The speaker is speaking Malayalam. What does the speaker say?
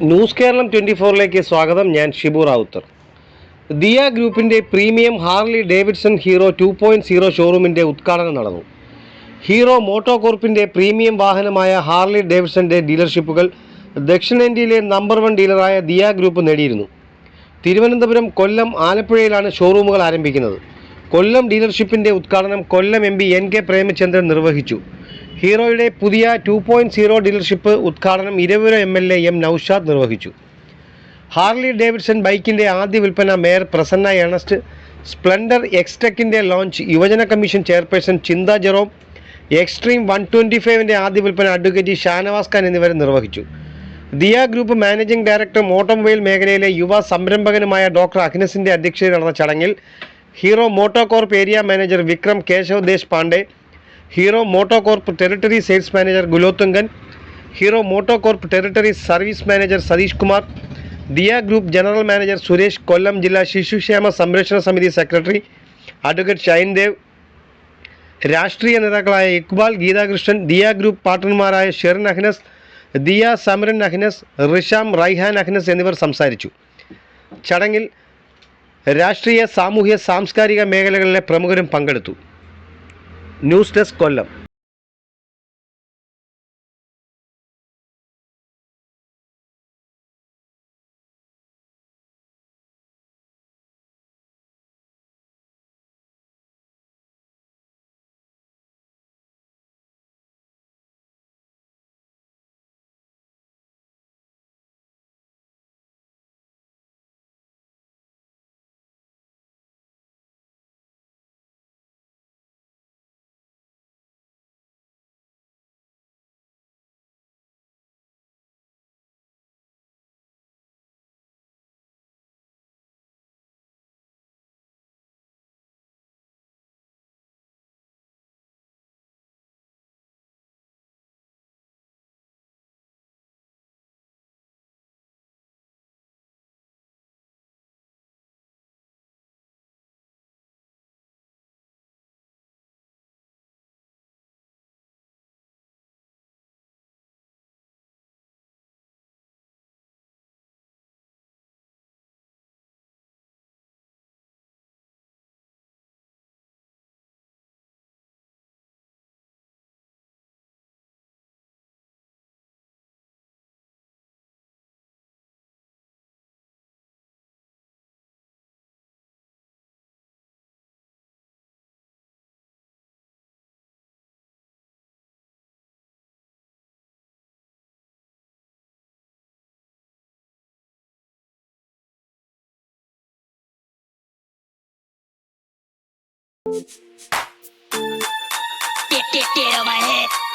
ന്യൂസ് കേരളം 24ലേക്ക് സ്വാഗതം. ഞാൻ ഷിബു റാവുത്തർ. ദിയ ഗ്രൂപ്പിൻ്റെ പ്രീമിയം ഹാർലി ഡേവിഡ്സൺ ഹീറോ 2.0 ഷോറൂമിൻ്റെ ഉദ്ഘാടനം നടന്നു. ഹീറോ മോട്ടോ കോർപ്പിൻ്റെ പ്രീമിയം വാഹനമായ ഹാർലി ഡേവിഡ്സന്റെ ഡീലർഷിപ്പുകൾ ദക്ഷിണേന്ത്യയിലെ നമ്പർ 1 ഡീലറായ ദിയ ഗ്രൂപ്പ് നേടിയിരുന്നു. തിരുവനന്തപുരം, കൊല്ലം, ആലപ്പുഴയിലാണ് ഷോറൂമുകൾ ആരംഭിക്കുന്നത്. കൊല്ലം ഡീലർഷിപ്പിൻ്റെ ഉദ്ഘാടനം കൊല്ലം MP NK പ്രേമചന്ദ്രൻ നിർവഹിച്ചു. ഹീറോയുടെ പുതിയ 2.0 ഡീലർഷിപ്പ് ഉദ്ഘാടനം ഇരവിപുരം MLA M നൌഷാദ് നിർവഹിച്ചു. ഹാർലി ഡേവിഡ്സൺ ബൈക്കിൻ്റെ ആദ്യ വിൽപ്പന മേയർ പ്രസന്ന ഏണസ്റ്റ്, സ്പ്ലെൻഡർ എക്സ്ടെക്കിൻ്റെ ലോഞ്ച് യുവജന commission chairperson Chintha Jerome, Xtreme 125ൻ്റെ ആദ്യ വിൽപ്പന അഡ്വക്കേറ്റ് ഷാനവാസ് ഖാൻ എന്നിവർ നിർവഹിച്ചു. ദിയ ഗ്രൂപ്പ് മാനേജിംഗ് ഡയറക്ടറും ഓട്ടോമൊബൈൽ മേഖലയിലെ യുവ സംരംഭകനുമായ ഡോക്ടർ അഗ്നസിൻ്റെ അധ്യക്ഷതയിൽ നടന്ന ചടങ്ങിൽ Hero MotoCorp area manager Vikram Keshav Desh Pandey, Hero MotoCorp territory sales manager Kulothungan, Hero MotoCorp territory service manager Satheesh Kumar, Diya group general manager Suresh, Kollam ജില്ലാ ശിശുക്ഷേമ സംരക്ഷണ സമിതി സെക്രട്ടറി അഡ്വക്കേറ്റ് ഷൈൻ ദേവ്, രാഷ്ട്രീയ നേതാക്കളായ ഇക്ബാൽ ഗീതാകൃഷ്ണൻ, ദിയ ഗ്രൂപ്പ് പാർട്ണർമാരായ ഷെറിൻ അഹ്നസ്, ദിയ സമരൻ അഹ്നസ്, റിഷാം റൈഹാൻ അഹ്നസ് എന്നിവർ സംസാരിച്ചു. ചടങ്ങിൽ രാഷ്ട്രീയ, സാമൂഹ്യ, സാംസ്കാരിക മേഖലകളിലെ പ്രമുഖരും പങ്കെടുത്തു. News desk, Kollam. Get over here.